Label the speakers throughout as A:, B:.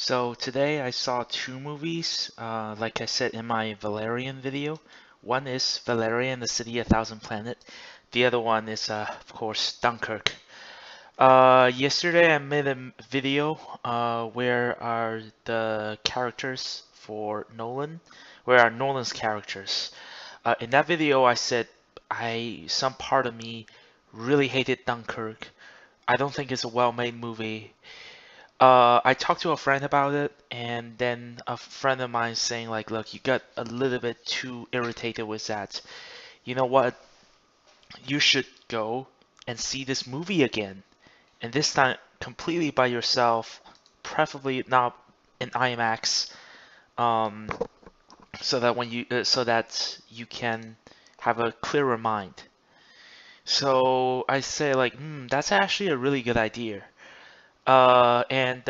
A: So today I saw two movies, like I said in my Valerian video. One is Valerian, the City of Thousand Planet. The other one is, of course, Dunkirk. Yesterday I made a video where are the characters for Nolan, where are Nolan's characters. In that video I said some part of me really hated Dunkirk. I don't think it's a well-made movie. I talked to a friend about it, and then a friend of mine saying like, look, you got a little bit too irritated with that. You know what? You should go and see this movie again, and this time completely by yourself, preferably not in IMAX, um, so that you can have a clearer mind. So I say like, that's actually a really good idea. And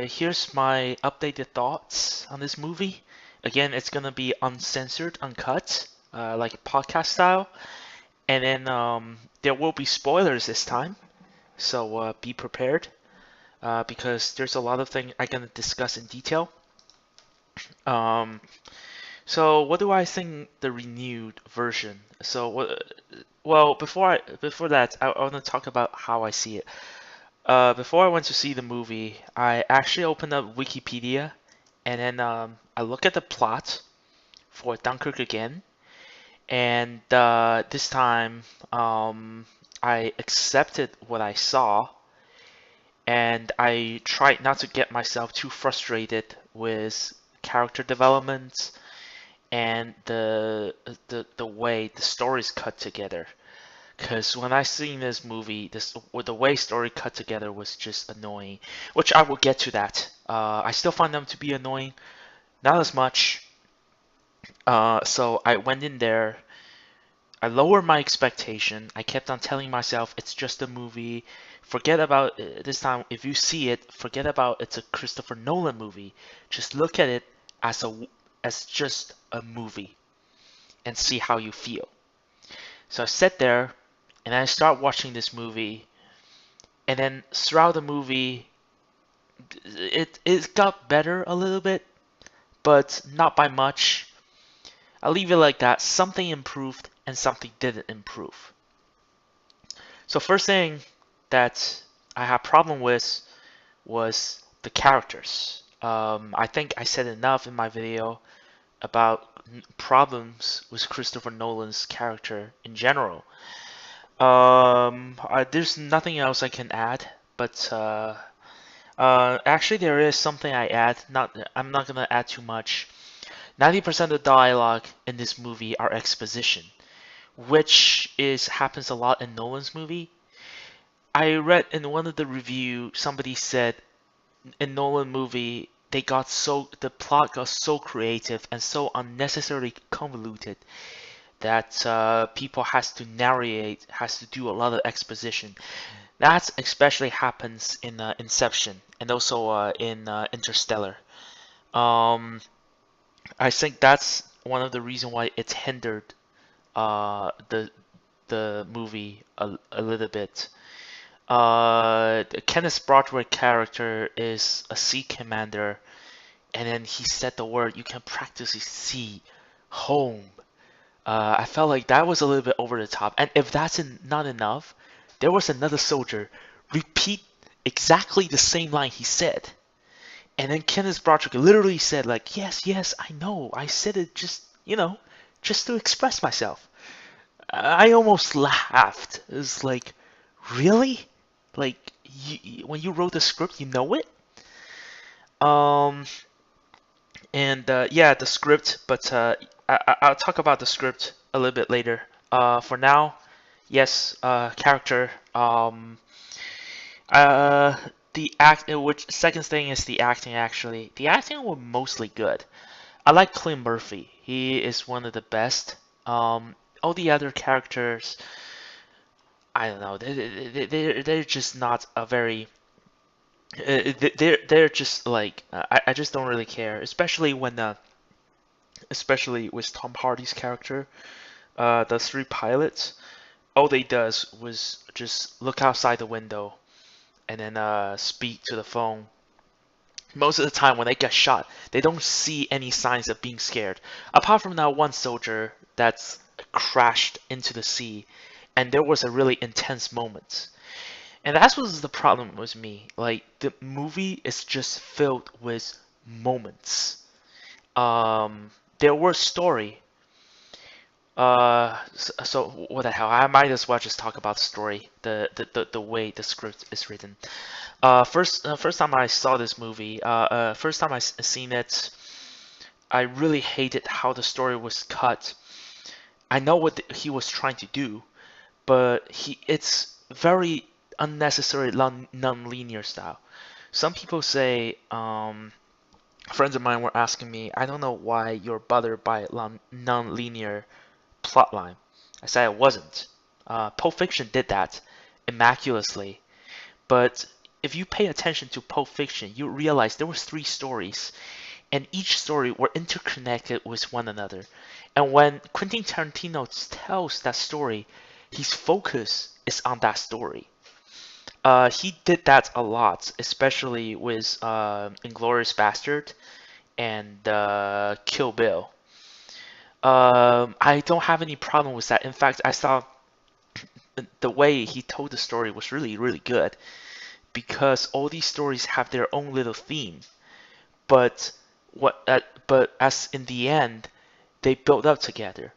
A: here's my updated thoughts on this movie. Again, it's gonna be uncensored, uncut, like podcast style. And then there will be spoilers this time, so be prepared because there's a lot of things I'm gonna discuss in detail. Um, so what do I think the renewed version? Well, before that, I want to talk about how I see it. Before I went to see the movie, I actually opened up Wikipedia and then I look at the plot for Dunkirk again. And this time, I accepted what I saw and I tried not to get myself too frustrated with character development and the way the story's cut together. Because when I seen this movie, with the way story cut together was just annoying, which I will get to that. I still find them to be annoying, not as much. So I went in there, I lowered my expectation. I kept on telling myself it's just a movie. Forget about this time. If you see it, forget about it's a Christopher Nolan movie. Just look at it as just a movie and see how you feel. So I sat there and I start watching this movie, and then throughout the movie, it got better a little bit, but not by much. I'll leave it like that. Something improved and something didn't improve. So first thing that I had problem with was the characters. I think I said enough in my video about problems with Christopher Nolan's character in general. There's nothing else I can add, but actually there is something I add. I'm not gonna add too much. 90% of the dialogue in this movie are exposition, which is happens a lot in Nolan's movie. I read in one of the review somebody said in Nolan movie the plot got so creative and so unnecessarily convoluted that people has to do a lot of exposition. That especially happens in Inception and also in Interstellar. Um, I think that's one of the reasons why it's hindered uh, the the movie a little bit. The Kenneth Broadway character is a sea commander, and then he said the word you can practically see home. I felt like that was a little bit over the top. And if not enough, there was another soldier repeat exactly the same line he said. And then Kenneth Broderick literally said like, yes, yes, I know. I said it just, just to express myself. I almost laughed. It was like, really? Like, when you wrote the script, you know it? Um, and yeah, the script, but I'll talk about the script a little bit later. For now, yes, character. Uh, which second thing is the acting. Actually, the acting was mostly good. I like Cillian Murphy. He is one of the best. All the other characters, I don't know. They're just not a very. They're just like I just don't really care, especially with Tom Hardy's character, the three pilots. All they does was just look outside the window and then speak to the phone Most of the time when they get shot, they don't see any signs of being scared, apart from that one soldier that's crashed into the sea, and there was a really intense moment. And that was the problem with me. Like the movie is just filled with moments. There was story. So what the hell? I might as well just talk about the story, the way the script is written. First time I saw this movie, first time seen it, I really hated how the story was cut. I know what he was trying to do, but it's very unnecessary non-linear style. Some people say, friends of mine were asking me, I don't know why you're bothered by non-linear plotline. I said I wasn't. Pulp Fiction did that immaculately, but if you pay attention to Pulp Fiction, you realize there was three stories, and each story were interconnected with one another. And when Quentin Tarantino tells that story, his focus is on that story. He did that a lot, especially with Inglourious Bastard and Kill Bill. I don't have any problem with that. In fact, I thought the way he told the story was really, really good because all these stories have their own little theme. But but as in the end, they build up together.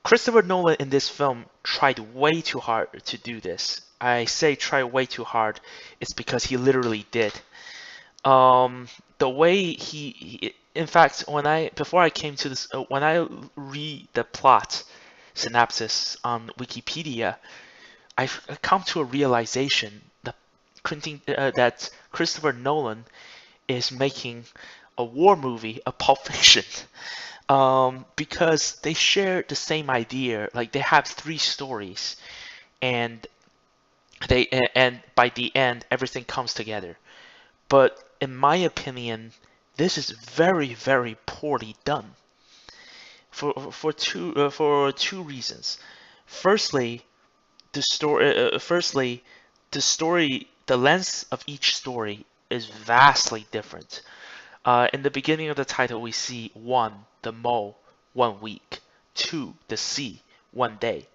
A: Christopher Nolan in this film tried way too hard to do this. I say try way too hard, it's because he literally did. The way in fact, when I before I came to this, when I read the plot synopsis on Wikipedia, I've come to a realization that that Christopher Nolan is making a war movie, a Pulp Fiction, because they share the same idea. Like they have three stories, and and by the end everything comes together. But in my opinion, this is very, very poorly done for two reasons. Firstly, the length of each story is vastly different. In the beginning of the title, we see one, the mole, 1 week; two, the sea, 1 day;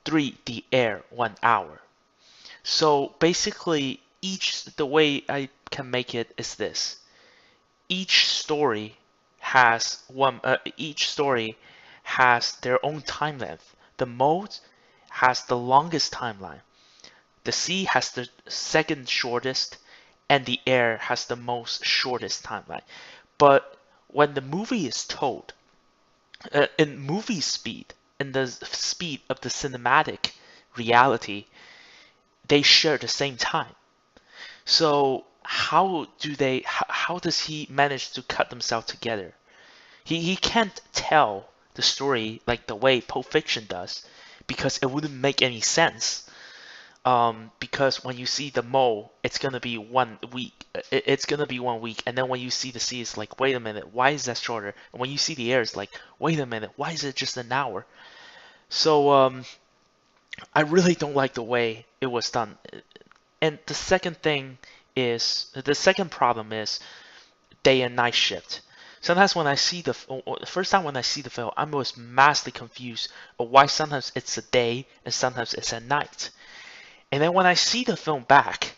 A: three, the air, 1 hour. So basically, the way I can make it is this: each story each story has their own time length. The mole has the longest timeline. The sea has the second shortest, and the air has the most shortest timeline. But when the movie is told in movie speed, in the speed of the cinematic reality, they share the same time. So how does he manage to cut themselves together? He can't tell the story like the way Pulp Fiction does because it wouldn't make any sense. Because when you see the mole, it's gonna be 1 week. It's gonna be 1 week, and then when you see the sea, it's like, wait a minute, why is that shorter? And when you see the air, it's like, wait a minute, why is it just an hour? So I really don't like the way it was done. And the second problem is day and night shift. Sometimes when I see the first time when I see the film, I was massively confused of why sometimes it's a day and sometimes it's at night. And then when I see the film back,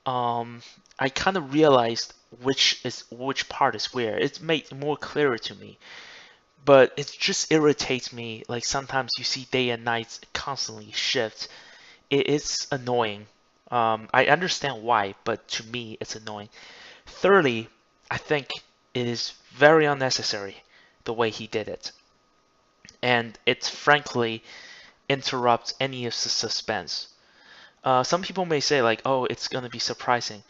A: I kind of realized which part is where. It's made more clearer to me. But it just irritates me. Like sometimes you see day and night constantly shift. It's annoying. I understand why, but to me it's annoying. Thirdly, I think it is very unnecessary the way he did it, and it frankly interrupts any of the suspense. Some people may say like, "Oh, it's gonna be surprising."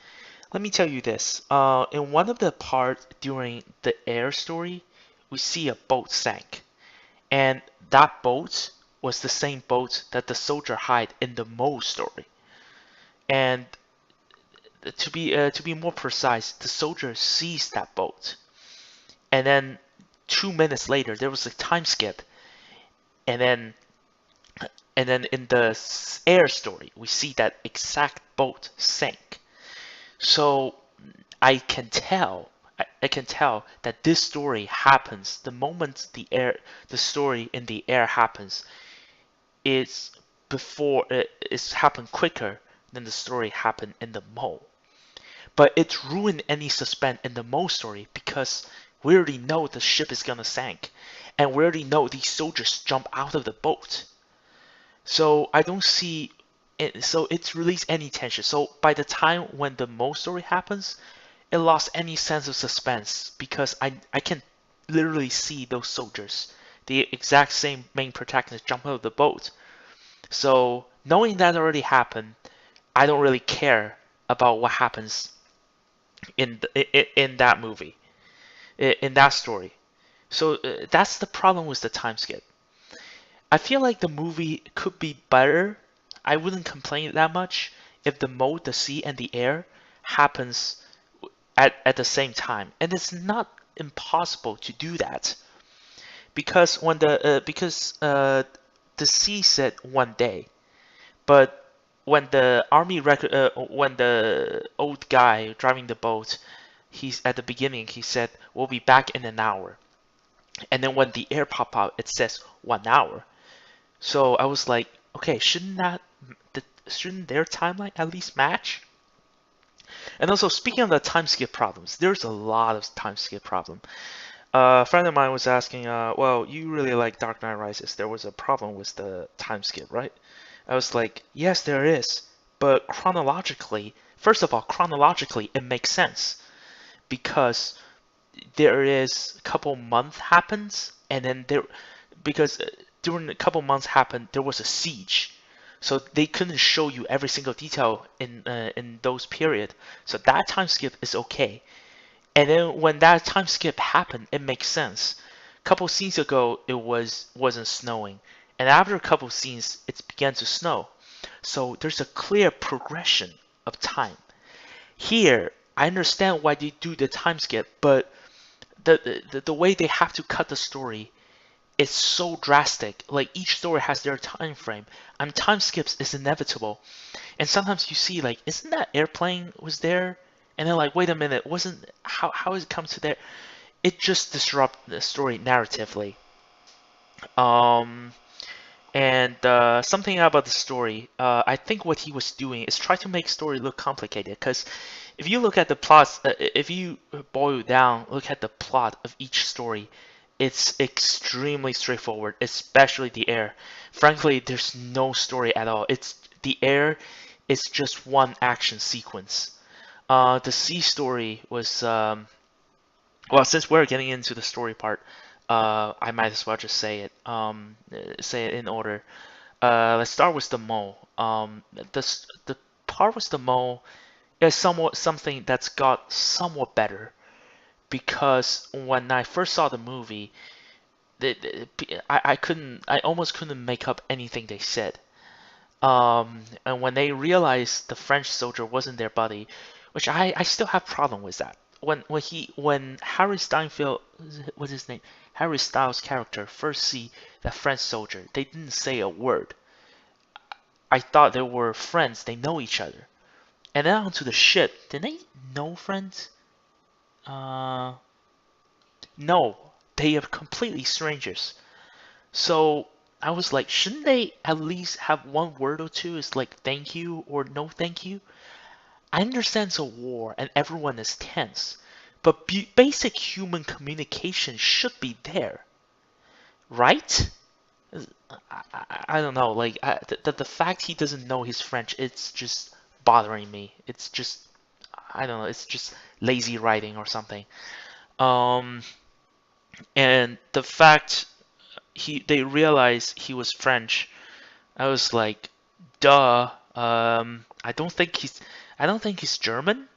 A: Let me tell you this. In one of the parts during the air story, we see a boat sank, and that boat was the same boat that the soldier hid in the mole story. And to be more precise, the soldier sees that boat, and then 2 minutes later there was a time skip, and then in the air story we see that exact boat sank. So I can tell that this story happens the moment the story in the air happens. It's it's happened quicker than the story happened in the mole. But it's ruined any suspense in the mole story because we already know the ship is gonna sink, and we already know these soldiers jump out of the boat. So I don't see it, so it's released any tension. So by the time when the mole story happens, it lost any sense of suspense because I can literally see those soldiers, the exact same main protagonist, jump out of the boat. So knowing that already happened, I don't really care about what happens in that movie, in that story. So that's the problem with the time skip. I feel like the movie could be better. I wouldn't complain that much if the mode, the sea, and the air happens at the same time. And it's not impossible to do that because the sea said 1 day, but when the old guy driving the boat, he's at the beginning he said we'll be back in an hour, and then when the air pop out it says 1 hour. So I was like, okay, shouldn't their timeline at least match? And also, speaking of the time skip problems, there's a lot of time skip problem. A friend of mine was asking, well, you really like Dark Knight Rises. There was a problem with the time skip, right? I was like, yes, there is. But chronologically, first of all, chronologically, it makes sense because there is a couple month happens, and then because during a couple months happened, there was a siege. So they couldn't show you every single detail in those period. So that time skip is okay. And then when that time skip happened, it makes sense. A couple scenes ago, wasn't snowing, and after a couple scenes, it began to snow. So there's a clear progression of time. Here, I understand why they do the time skip, but the way they have to cut the story is so drastic. Like each story has their time frame, and time skips is inevitable. And sometimes you see like, isn't that airplane was there? And then like, wait a minute, wasn't how has it come to there? It just disrupts the story narratively. Um, and something about the story, I think what he was doing is try to make story look complicated. Because if you look at the plots, if you boil down, look at the plot of each story, it's extremely straightforward, especially the air. Frankly, there's no story at all. It's the air is just one action sequence. The sea story was well, since we're getting into the story part, I might as well just say it. Say it in order. Let's start with the mole. The part with the mole is somewhat something that's got somewhat better because when I first saw the movie, I almost couldn't make up anything they said. And when they realized the French soldier wasn't their buddy, which I still have problem with that. When Harry Steinfeld, what's his name? Harry Styles' character first see that French soldier, they didn't say a word. I thought they were friends, they know each other. And then onto the ship, did they know friends? Uh, no, they are completely strangers. So I was like, shouldn't they at least have one word or two? It's like thank you or no thank you. I understand it's a war and everyone is tense, but basic human communication should be there, right? I don't know, like the fact he doesn't know his French, it's just bothering me. It's just, I don't know, it's just lazy writing or something. Um, and the fact they realized he was French, I was like, duh. I don't think he's German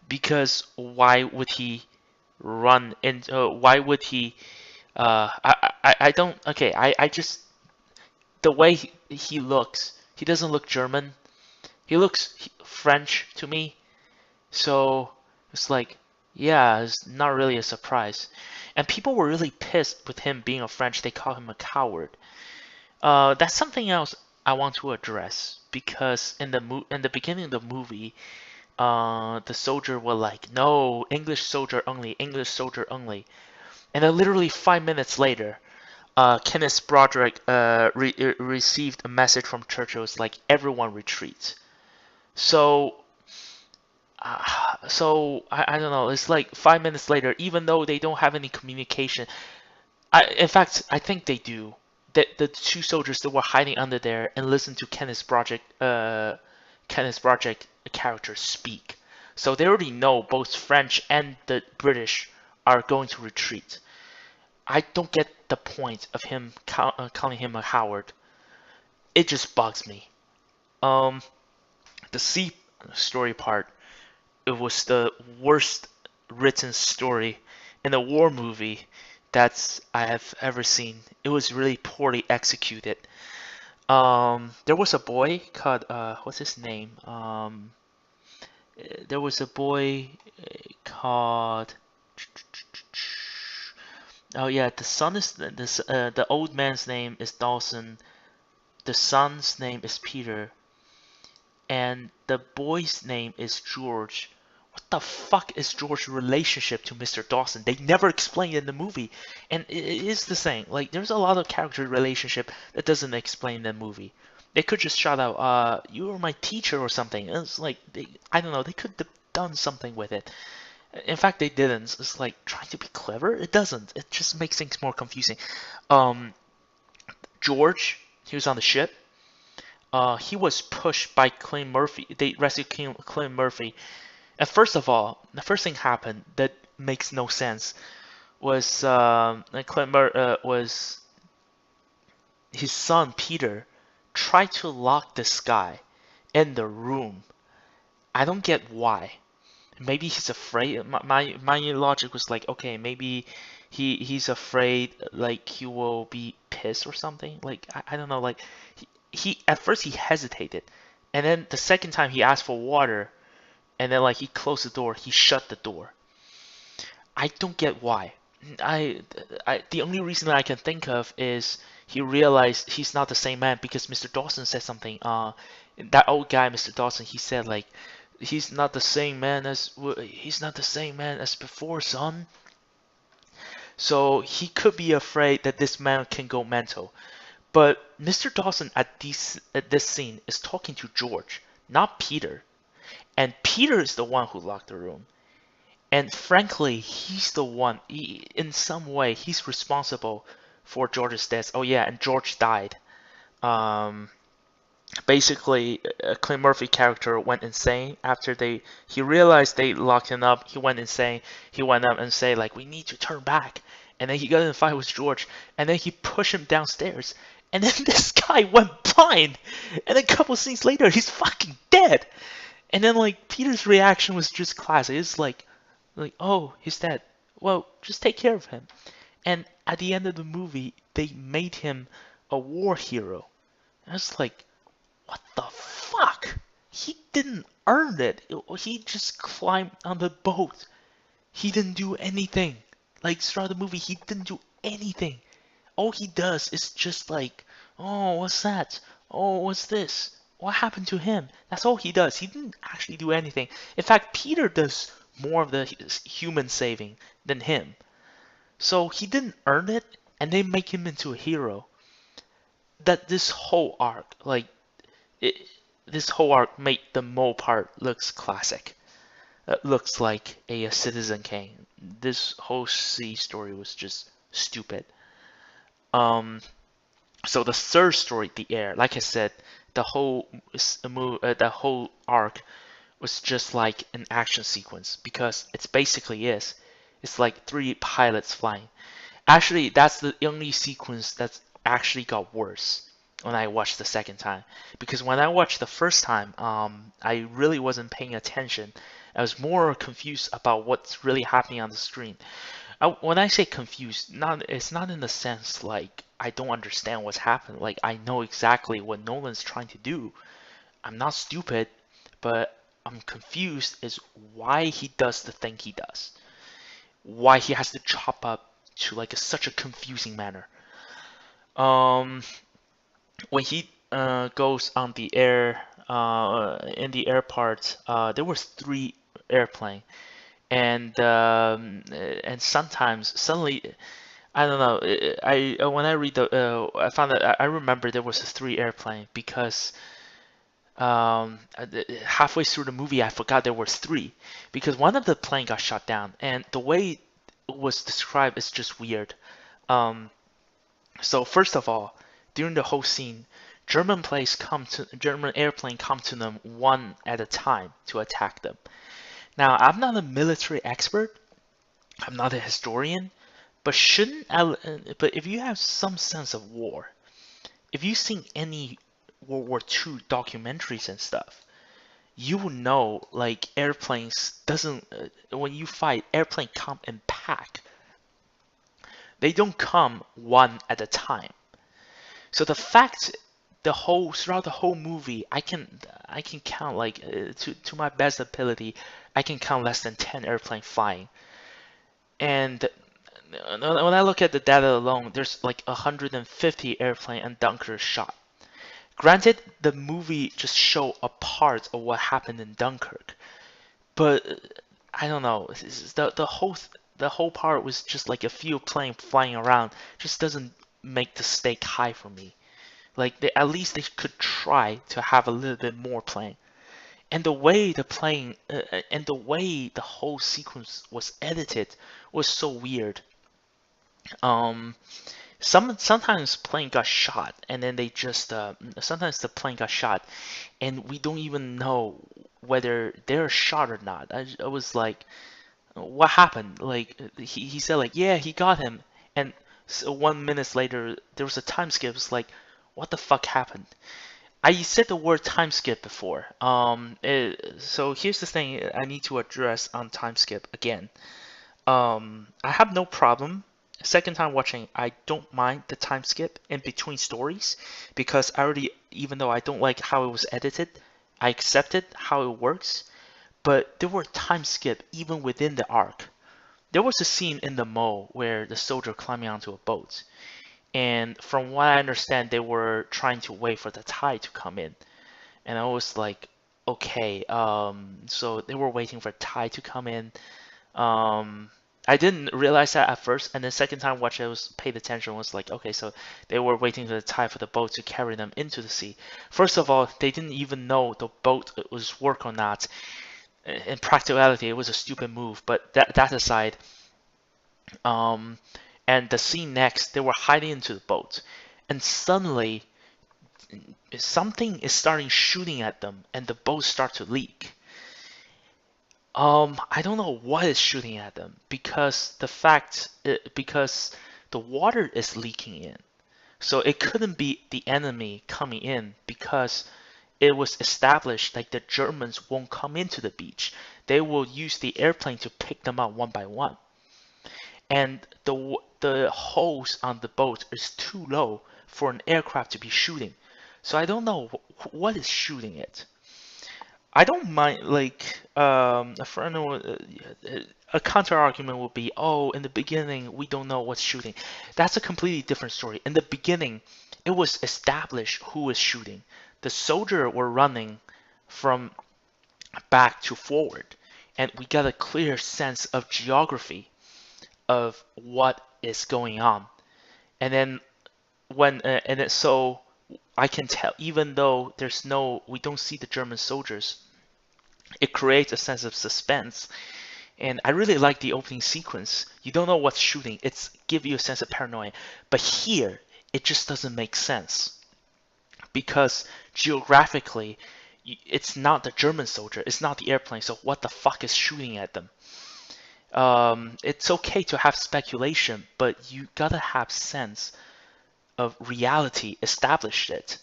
A: because why would he run in? Why would he? I don't. Okay, I just the way he looks, he doesn't look German. He looks French to me. So it's like, yeah, it's not really a surprise. And people were really pissed with him being a French. They call him a coward. That's something else I want to address because in the beginning of the movie, the soldier were like, no, English soldier only, English soldier only. And then literally 5 minutes later, Kenneth Broderick received a message from Churchill. It's like everyone retreats. So, I don't know. It's like 5 minutes later, even though they don't have any communication. In fact, I think they do. That the two soldiers that were hiding under there and listen to Kenneth Broderick character speak. So they already know both French and the British are going to retreat. I don't get the point of him calling him a coward. It just bugs me. Um, the sea story part, it was the worst written story in a war movie that I have ever seen. It was really poorly executed. There was a boy called what's his name? There was a boy called. Oh yeah, the son is the old man's name is Dawson. The son's name is Peter, and the boy's name is George. What the fuck is George's relationship to Mr. Dawson? They never explain in the movie, and it is the same. Like, there's a lot of character relationship that doesn't explain in the movie. They could just shout out, "You were my teacher" or something. And it's like I don't know. They could have done something with it. In fact, they didn't. It's like trying to be clever. It doesn't. It just makes things more confusing. Um, George, he was on the ship. He was pushed by Cillian Murphy. They rescued Cillian Murphy. And first of all, the first thing happened that makes no sense was was his son Peter tried to lock this guy in the room. I don't get why. Maybe he's afraid. My logic was like, okay, maybe he's afraid like he will be pissed or something. Like I don't know. Like he at first he hesitated, and then the second time he asked for water, and then like he closed the door, he shut the door. I don't get why. I, the only reason I can think of is he realized he's not the same man because Mr. Dawson said something. That old guy, Mr. Dawson, he said like, he's not the same man as before, son. So he could be afraid that this man can go mental. But Mr. Dawson at this scene is talking to George, not Peter. And Peter is the one who locked the room. And frankly, he's the one, in some way, he's responsible for George's death. Oh yeah, and George died. Um, Basically, a Clint Murphy character went insane after he realized they locked him up. He went insane. He went up and said like, "We need to turn back." And then he got in a fight with George. And then he pushed him downstairs. And then this guy went blind. And then a couple scenes later, he's fucking dead. And then like Peter's reaction was just classic. It's like, oh, he's dead. Well, just take care of him. And at the end of the movie, they made him a war hero. And I was like, what the fuck? He didn't earn it. He just climbed on the boat. He didn't do anything. Like throughout the movie, he didn't do anything. All he does is just like, oh, what's that? Oh, what's this? What happened to him? That's all he does. He didn't actually do anything. In fact, Peter does more of the human saving than him. So he didn't earn it, and they make him into a hero. That this whole arc, like, this whole arc made the Mo part looks classic. It looks like a Citizen Kane. This whole sea story was just stupid. So the third story, The Air, like I said, the whole arc was just like an action sequence because it's basically is. It's like three pilots flying. Actually, that's the only sequence that's actually got worse when I watched the second time. Because when I watched the first time, I really wasn't paying attention. I was more confused about what's really happening on the screen. When I say confused, it's not in the sense like I don't understand what's happening. Like I know exactly what Nolan's trying to do. I'm not stupid, but I'm confused is why he does the thing he does. Why he has to chop up to like such a confusing manner. When he goes on the air, in the air part, there was three airplane, and sometimes suddenly I don't know. I when I read I found that I remember there was a three airplane because halfway through the movie I forgot there was three because one of the plane got shot down and the way it was described is just weird. Um, so first of all, during the whole scene, German airplane come to them one at a time to attack them. Now I'm not a military expert. I'm not a historian, but but if you have some sense of war, if you've seen any World War II documentaries and stuff, you will know like airplanes doesn't when you fight, airplane come in pack. They don't come one at a time. So the fact throughout the whole movie, I can count like to my best ability, I can count less than 10 airplane flying. And when I look at the data alone, there's like 150 airplane and Dunkirk shot. Granted, the movie just show a part of what happened in Dunkirk, but I don't know. The whole part was just like a few plane flying around. Just doesn't make the stake high for me. Like at least they could try to have a little bit more plane. And the way the whole sequence was edited was so weird. Um, sometimes plane got shot and then they just sometimes the plane got shot and we don't even know whether they're shot or not. I was like, what happened? Like he said like yeah he got him and so 1 minute later there was a time skip. It was like what the fuck happened? I said the word time skip before. So here's the thing I need to address on time skip again. I have no problem. Second time watching, I don't mind the time skip in between stories because I already, even though I don't like how it was edited, I accepted how it works. But there were time skip even within the arc. There was a scene in the mall where the soldier climbing onto a boat, and from what I understand, they were trying to wait for the tide to come in, and I was like, okay, so they were waiting for tide to come in. um, I didn't realize that at first, and the second time watch I was paid attention was like, okay, so they were waiting for the tide for the boat to carry them into the sea. First of all, they didn't even know the boat was work or not. In practicality, it was a stupid move, but that aside, um, and the scene next, they were hiding into the boat, and suddenly something is starting shooting at them, and the boat starts to leak. I don't know what is shooting at them because the water is leaking in. So it couldn't be the enemy coming in because it was established like the Germans won't come into the beach. They will use the airplane to pick them up one by one. And the hose on the boat is too low for an aircraft to be shooting. So I don't know what is shooting it. I don't mind like for a counter argument would be, oh, in the beginning we don't know what's shooting. That's a completely different story. In the beginning, it was established who is shooting. The soldier were running from back to forward, and we got a clear sense of geography of what is going on. And then so I can tell, even though we don't see the German soldiers, it creates a sense of suspense. And I really like the opening sequence. You don't know what's shooting. It's give you a sense of paranoia. But here, it just doesn't make sense because geographically, it's not the German soldier. It's not the airplane. So what the fuck is shooting at them? It's okay to have speculation, but you gotta have sense of reality established it.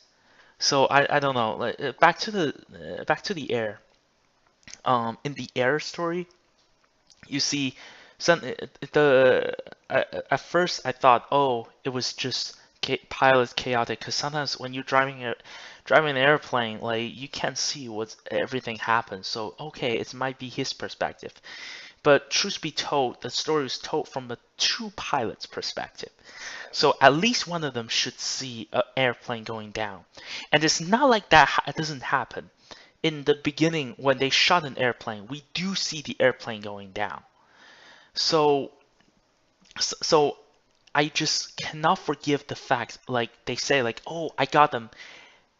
A: So I don't know. Like, back to the air. In the air story, you see, some the at first I thought, oh, it was just pilot chaotic because sometimes when you're driving driving an airplane, like you can't see what everything happens. So okay, it might be his perspective. But truth be told, the story is told from the two pilots' perspective. So at least one of them should see an airplane going down. And it's not like that it doesn't happen. In the beginning, when they shot an airplane, we do see the airplane going down. So, so I just cannot forgive the fact, like they say, like, oh, I got them,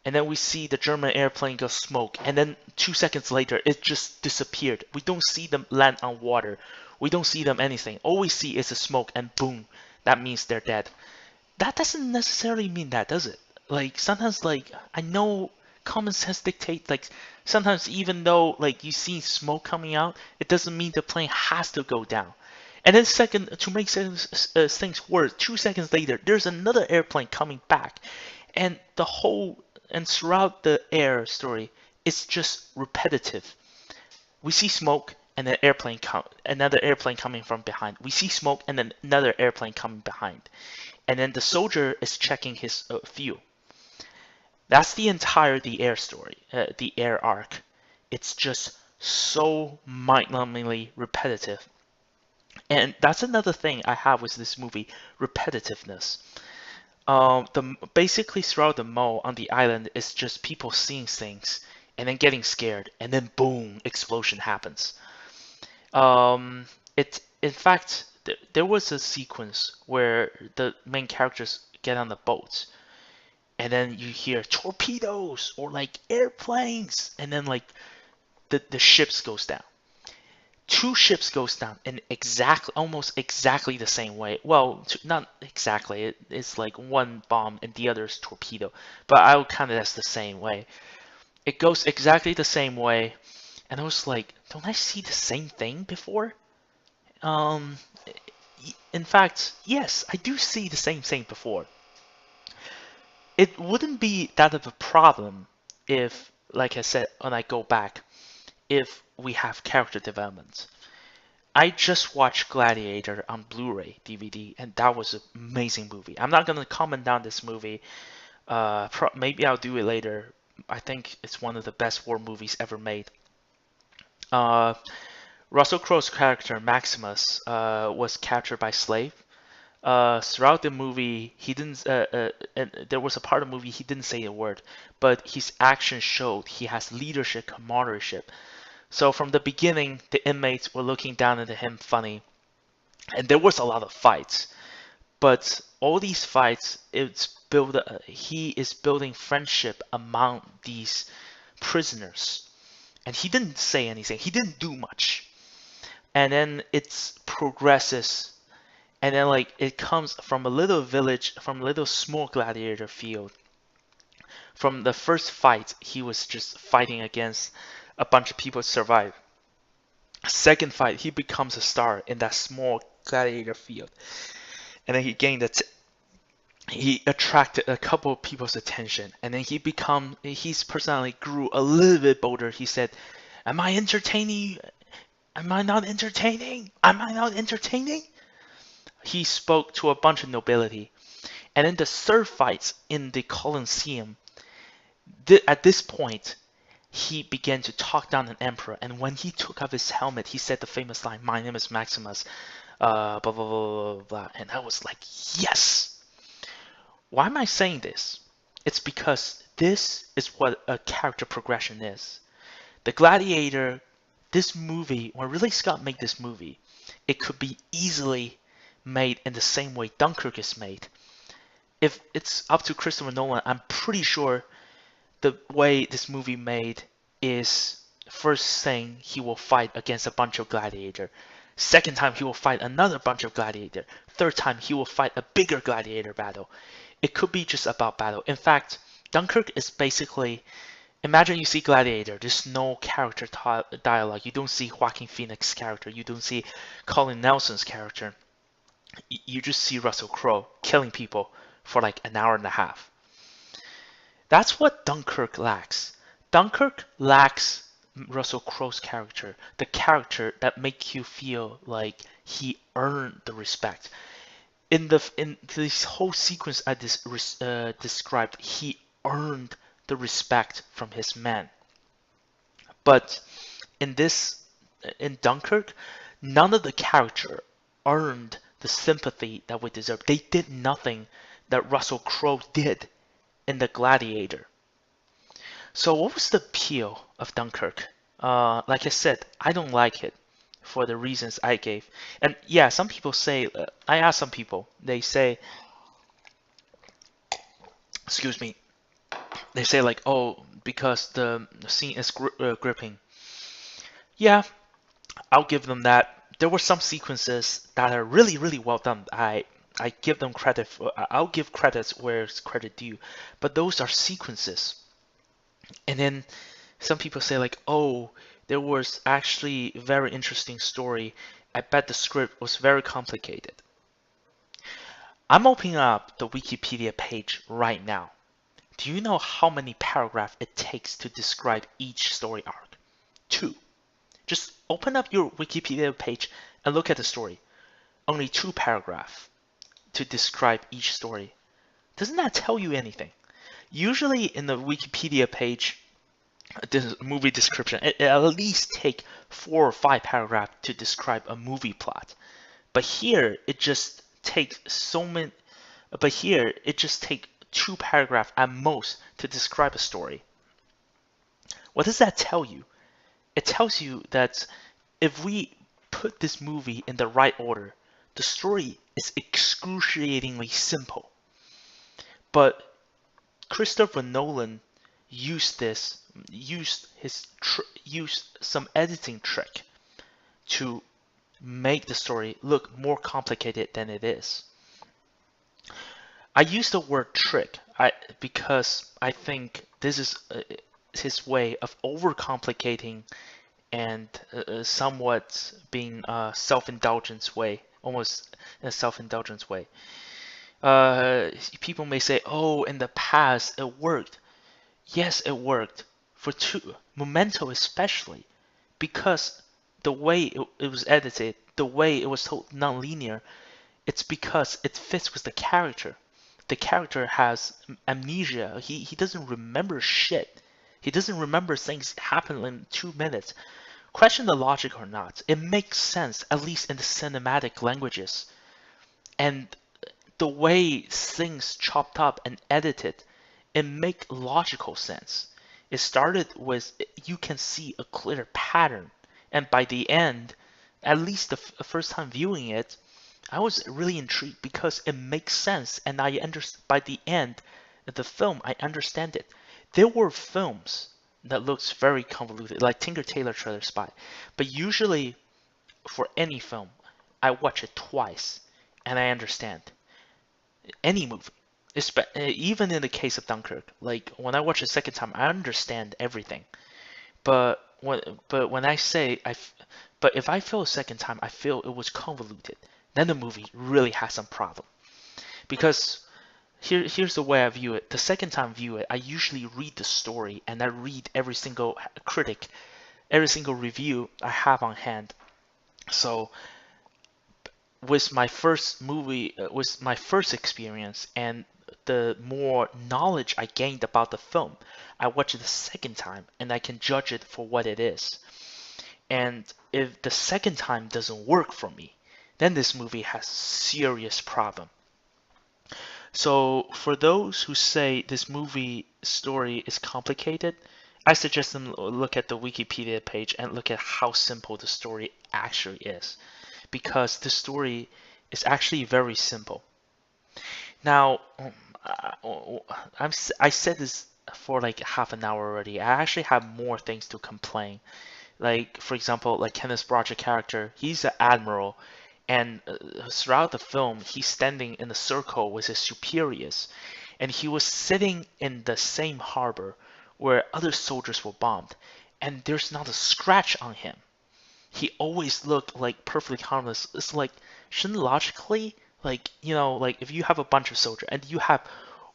A: and then we see the German airplane go smoke, and then 2 seconds later, it just disappeared. We don't see them land on water. We don't see them anything. All we see is a smoke, and boom, that means they're dead. That doesn't necessarily mean that, does it? Like sometimes, like I know common sense dictates, like sometimes even though like you see smoke coming out, it doesn't mean the plane has to go down. And then second, to make things worse, 2 seconds later, there's another airplane coming back, and the whole and throughout the air story, it's just repetitive. We see smoke and an airplane another airplane coming from behind. We see smoke and then another airplane coming behind, and then the soldier is checking his fuel. That's the air story, the air arc. It's just so mind-numbingly repetitive. And that's another thing I have with this movie, repetitiveness. Basically throughout the mall on the island is just people seeing things and then getting scared, and then boom, explosion happens. It in fact there was a sequence where the main characters get on the boat, and then you hear torpedoes or like airplanes, and then like the ships goes down. Two ships goes down in almost exactly the same way. Well, not exactly. It's like one bomb and the other is torpedo, but I would count it as the same way. It goes exactly the same way, and I was like, don't I see the same thing before? Um, in fact, yes, I do see the same thing before. It wouldn't be that of a problem if, like I said, when I go back, if we have character development. I just watched Gladiator on Blu-ray DVD, and that was an amazing movie. I'm not gonna comment on this movie. Maybe I'll do it later. I think it's one of the best war movies ever made. Uh, Russell Crowe's character Maximus was captured by slave. Throughout the movie, he didn't. And there was a part of the movie he didn't say a word, but his actions showed he has leadership, camaraderie. So from the beginning, the inmates were looking down at him funny, and there was a lot of fights. But all these fights, he is building friendship among these prisoners, and he didn't say anything. He didn't do much, and then it progresses, and then like it comes from a little village, from a little small gladiator field. From the first fight, he was just fighting against a bunch of people to survive. Second fight, he becomes a star in that small gladiator field, and then he attracted a couple of people's attention, and then his personality grew a little bit bolder. He said, "Am I entertaining? Am I not entertaining? Am I not entertaining?" He spoke to a bunch of nobility, and then the third fight in the Colosseum. At this point, he began to talk down an emperor, and when he took off his helmet, he said the famous line, "My name is Maximus," blah blah blah blah blah, blah. And I was like, yes. Why am I saying this? It's because this is what a character progression is. The Gladiator, this movie, when Ridley Scott made this movie, it could be easily made in the same way Dunkirk is made. If it's up to Christopher Nolan, I'm pretty sure the way this movie made is first thing he will fight against a bunch of gladiator. Second time he will fight another bunch of gladiator. Third time he will fight a bigger gladiator battle. It could be just about battle. In fact, Dunkirk is basically, imagine you see Gladiator. There's no character dialogue. You don't see Joaquin Phoenix's character. You don't see Colin Nelson's character. You just see Russell Crowe killing people for like an hour and a half. That's what Dunkirk lacks. Dunkirk lacks Russell Crowe's character, the character that makes you feel like he earned the respect. In this whole sequence I described, he earned the respect from his men. But in this, in Dunkirk, none of the character earned the sympathy that we deserve. They did nothing that Russell Crowe did in The Gladiator. So what was the appeal of Dunkirk? Like I said, I don't like it for the reasons I gave. And yeah, some people say, I asked some people, they say, excuse me, they say like, oh, because the scene is gripping. Yeah, I'll give them that. There were some sequences that are really, really well done. I give them credit for, I'll give credits where it's credit due, but those are sequences. And then some people say like, oh, there was actually a very interesting story. I bet the script was very complicated. I'm opening up the Wikipedia page right now. Do you know how many paragraphs it takes to describe each story arc? 2. Just open up your Wikipedia page and look at the story. Only 2 paragraphs to describe each story. Doesn't that tell you anything? Usually in the Wikipedia page, this movie description, it at least take 4 or 5 paragraphs to describe a movie plot. But here it just takes so many. But here it just takes 2 paragraphs at most to describe a story. What does that tell you? It tells you that if we put this movie in the right order, the story is excruciatingly simple. But Christopher Nolan used some editing trick to make the story look more complicated than it is. I use the word trick because I think this is his way of overcomplicating and somewhat being a self-indulgence way, almost a self-indulgence way. People may say, oh, in the past it worked. Yes, it worked for Memento especially, because the way it was edited, the way it was told non-linear, it's because it fits with the character. The character has amnesia. He doesn't remember shit. He doesn't remember things happen in 2 minutes. Question the logic or not, it makes sense, at least in the cinematic languages. And the way things chopped up and edited, it make logical sense. It started with, you can see a clear pattern. And by the end, at least the first time viewing it, I was really intrigued because it makes sense, and by the end of the film, I understand it. There were films that looks very convoluted, like Tinker Tailor Soldier Spy, but usually for any film, I watch it twice and I understand. Any movie, even in the case of Dunkirk, like when I watch it a second time, I understand everything. But when I say but if I feel a second time, I feel it was convoluted, then the movie really has some problem. Because here's the way I view it. The second time I view it, I usually read the story and I read every single critic, every single review I have on hand. So with my first movie, with my first experience and the more knowledge I gained about the film, I watch it the second time and I can judge it for what it is. And if the second time doesn't work for me, then this movie has serious problem. So for those who say this movie story is complicated, I suggest them look at the Wikipedia page and look at how simple the story actually is. Because the story is actually very simple. Now, I said this for like half an hour already. I actually have more things to complain. Like, for example, like Kenneth Branagh character, he's an admiral, and throughout the film, he's standing in a circle with his superiors, and he was sitting in the same harbor where other soldiers were bombed, and there's not a scratch on him. He always looked like perfectly harmless. It's like, shouldn't logically, like, like if you have a bunch of soldiers and you have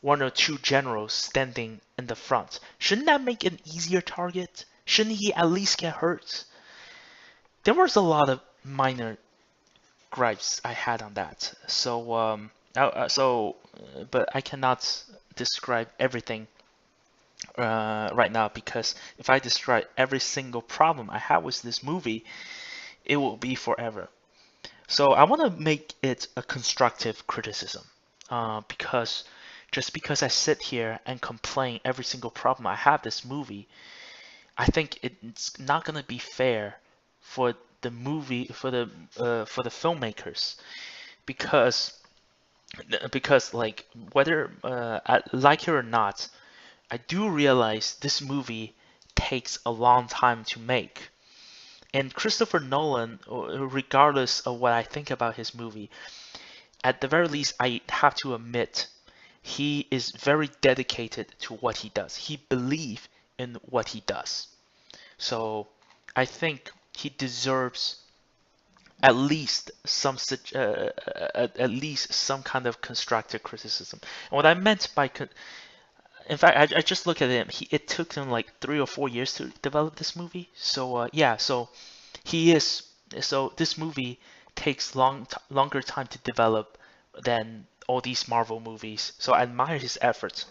A: 1 or 2 generals standing in the front, shouldn't that make an easier target? Shouldn't he at least get hurt? There was a lot of minor gripes I had on that. So, but I cannot describe everything right now, because if I describe every single problem I have with this movie, it will be forever. So I want to make it a constructive criticism, because just because I sit here and complain every single problem I have this movie, I think it's not gonna be fair for the movie for the filmmakers, because like whether I like it or not, I do realize this movie takes a long time to make. And Christopher Nolan, regardless of what I think about his movie, at the very least, I have to admit he is very dedicated to what he does. He believes in what he does. So I think he deserves at least at least some kind of constructive criticism. And what I meant by in fact, I just look at him. It took him like 3 or 4 years to develop this movie. So yeah, so he is. So this movie takes longer time to develop than all these Marvel movies. So I admire his efforts.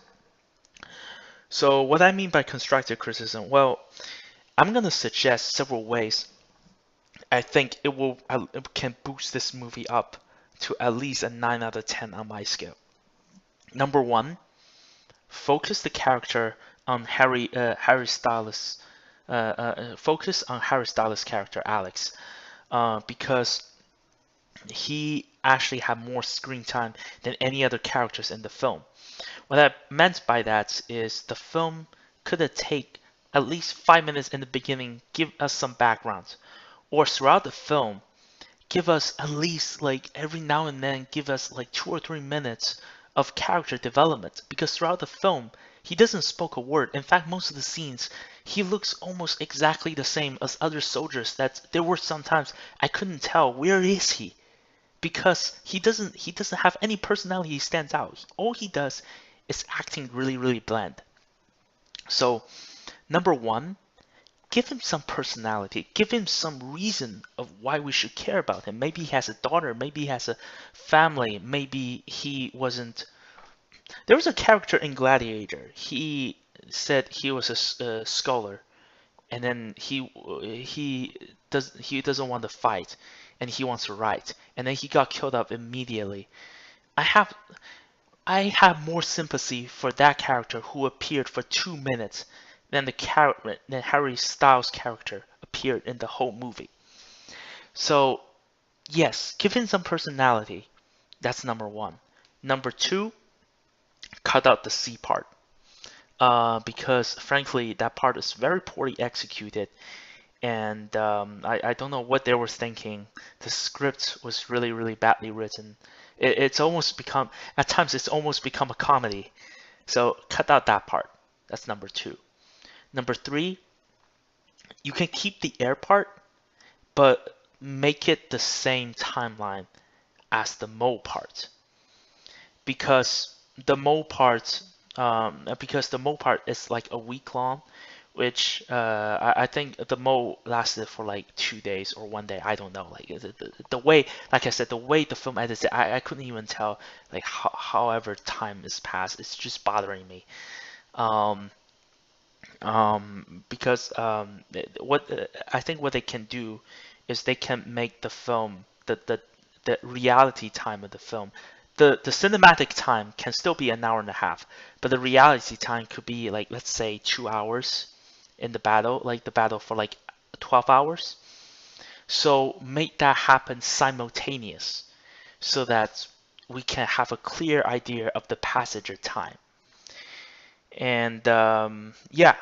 A: So what I mean by constructive criticism, well, I'm gonna suggest several ways I think it can boost this movie up to at least a 9 out of 10 on my scale. Number one, focus the character on Harry Styles. Focus on Harry Styles' character Alex, because he actually had more screen time than any other characters in the film. What I meant by that is the film could have taken at least 5 minutes in the beginning, give us some background, or throughout the film, give us at least like every now and then give us like 2 or 3 minutes of character development, because throughout the film he doesn't spoke a word. In fact, most of the scenes he looks almost exactly the same as other soldiers that there were sometimes I couldn't tell where is he, because he doesn't have any personality. He stands out. All he does is acting really really bland. So number one, give him some personality. Give him some reason of why we should care about him. Maybe he has a daughter. Maybe he has a family. Maybe he wasn't. There was a character in Gladiator. He said he was a scholar, and then he doesn't want to fight, and he wants to write, and then he got killed up immediately. I have I have more sympathy for that character who appeared for 2 minutes than than Harry Styles' character appeared in the whole movie. So yes, give him some personality. That's number one. Number two, cut out the C part. Because frankly, that part is very poorly executed, and I don't know what they were thinking. The script was really, really badly written. It's almost become, at times, it's almost become a comedy. So cut out that part. That's number two. Number three, you can keep the air part, but make it the same timeline as the mole part, because the mole part is like a week long, which I think the mole lasted for like 2 days or one day. I don't know. Like the way, like I said, the way the film edited, I couldn't even tell like however time has passed. It's just bothering me. Um, because what I think what they can do is they can make the film the reality time of the film. The cinematic time can still be an hour and a half, but the reality time could be like, let's say, 2 hours in the battle, like the battle for like 12 hours. So make that happen simultaneous so that we can have a clear idea of the passage of time. And yeah,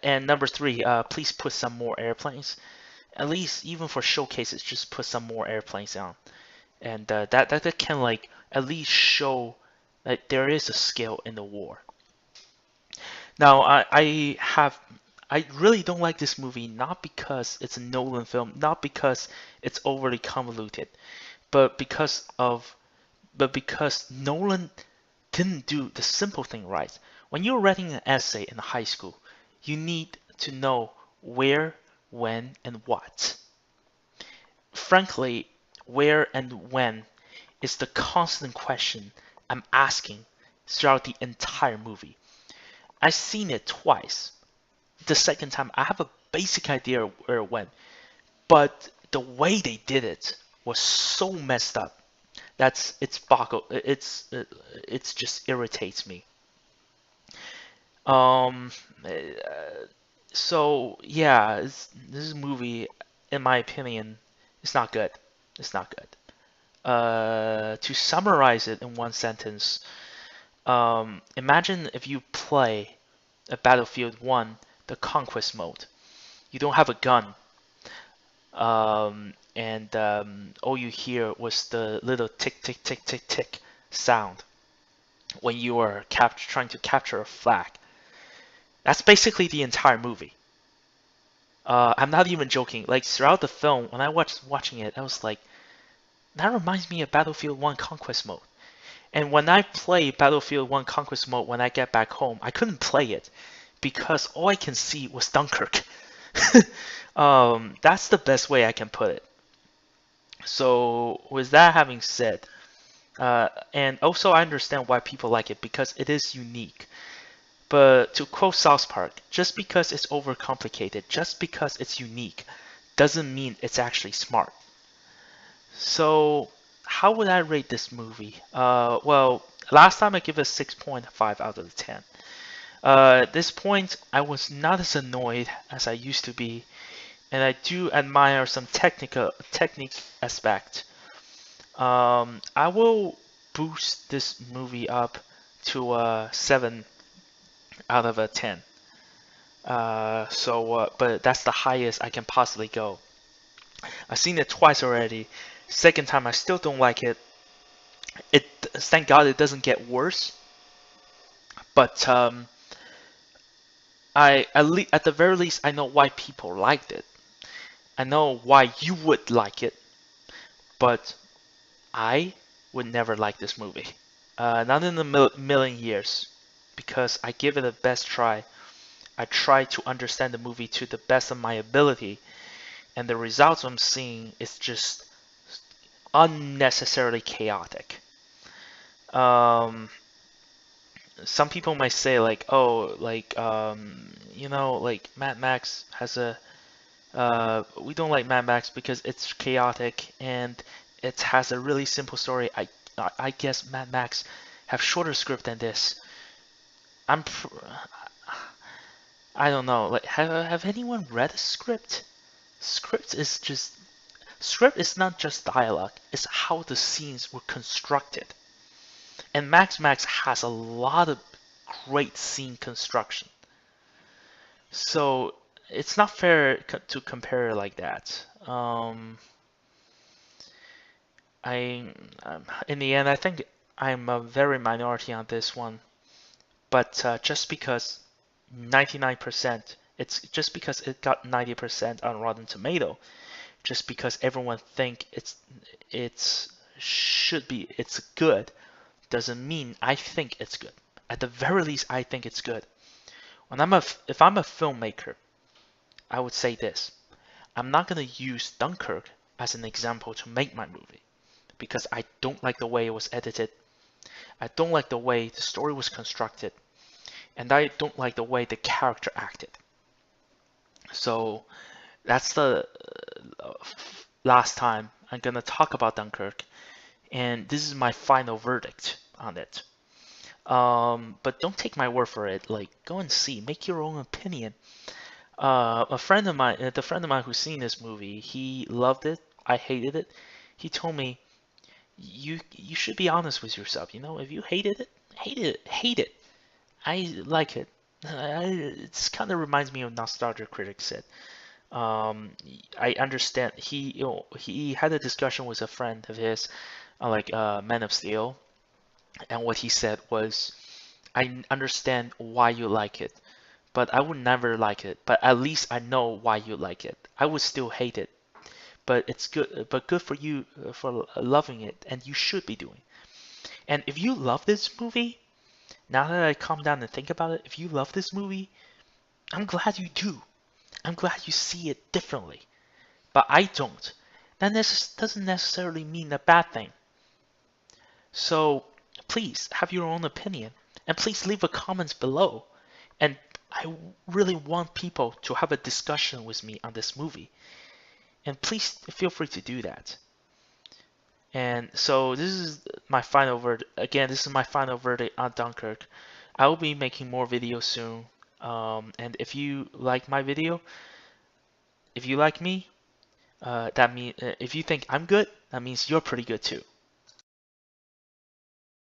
A: and number three, please put some more airplanes. At least even for showcases, just put some more airplanes on, and that can like at least show that there is a skill in the war. Now I really don't like this movie, not because it's a Nolan film, not because it's overly convoluted, but because Nolan didn't do the simple thing right. When you're writing an essay in high school, you need to know where, when, and what. Frankly, where and when is the constant question I'm asking throughout the entire movie. I've seen it twice. The second time, I have a basic idea where it went, but the way they did it was so messed up. It's boggle. It's just irritates me. Um, uh, so yeah, this movie, in my opinion, is not good. It's not good. To summarize it in one sentence, imagine if you play a Battlefield 1, the Conquest mode. You don't have a gun, and all you hear was the little tick, tick, tick, tick, tick sound when you are trying to capture a flag. That's basically the entire movie. I'm not even joking. Like throughout the film, when I watching it, I was like, that reminds me of Battlefield 1 Conquest mode. And when I play Battlefield 1 Conquest mode when I get back home, I couldn't play it because all I can see was Dunkirk. That's the best way I can put it. So with that having said, and also I understand why people like it because it is unique. But to quote South Park, just because it's overcomplicated, just because it's unique, doesn't mean it's actually smart. So how would I rate this movie? Well, last time I give it a 6.5 out of 10. At this point, I was not as annoyed as I used to be, and I do admire some technique aspect. I will boost this movie up to a 7 out of a 10. But that's the highest I can possibly go. I've seen it twice already. Second time, I still don't like it. Thank God it doesn't get worse. But at the very least, I know why people liked it. I know why you would like it, but I would never like this movie. Not in a million years, because I give it the best try. I try to understand the movie to the best of my ability, and the results I'm seeing is just unnecessarily chaotic. Some people might say like, oh, like like Mad Max has a we don't like Mad Max because it's chaotic and it has a really simple story. I guess Mad Max have shorter script than this. I'm I don't know. Like, have anyone read a script? Script is not just dialogue. It's how the scenes were constructed. And Max has a lot of great scene construction. So it's not fair to compare like that. In the end, I think I'm a very minority on this one. But just because 99%, it's just because it got 90% on Rotten Tomato, just because everyone think it's it's good, doesn't mean I think it's good. At the very least, I think it's good. If I'm a filmmaker, I would say this: I'm not gonna use Dunkirk as an example to make my movie because I don't like the way it was edited. I don't like the way the story was constructed, and I don't like the way the character acted. So that's the last time I'm gonna talk about Dunkirk, and this is my final verdict on it. But don't take my word for it. Like, go and see, make your own opinion. A friend of mine, the friend of mine who's seen this movie, he loved it. I hated it. He told me, you should be honest with yourself. You know, if you hated it, hate it. I like it. It kind of reminds me of Nostalgia Critic said. I understand. He had a discussion with a friend of his, like Man of Steel, and what he said was, I understand why you like it, but I would never like it. But at least I know why you like it. I would still hate it, but it's good. But good for you for loving it, and you should be doing. And if you love this movie, now that I calm down and think about it, if you love this movie, I'm glad you do. I'm glad you see it differently. But I don't. That doesn't necessarily mean a bad thing. So please have your own opinion, and please leave a comments below. And I really want people to have a discussion with me on this movie. And please feel free to do that. And so this is my final verdict. Again, this is my final verdict on Dunkirk. I will be making more videos soon. And if you like my video, if you like me, if you think I'm good, that means you're pretty good too.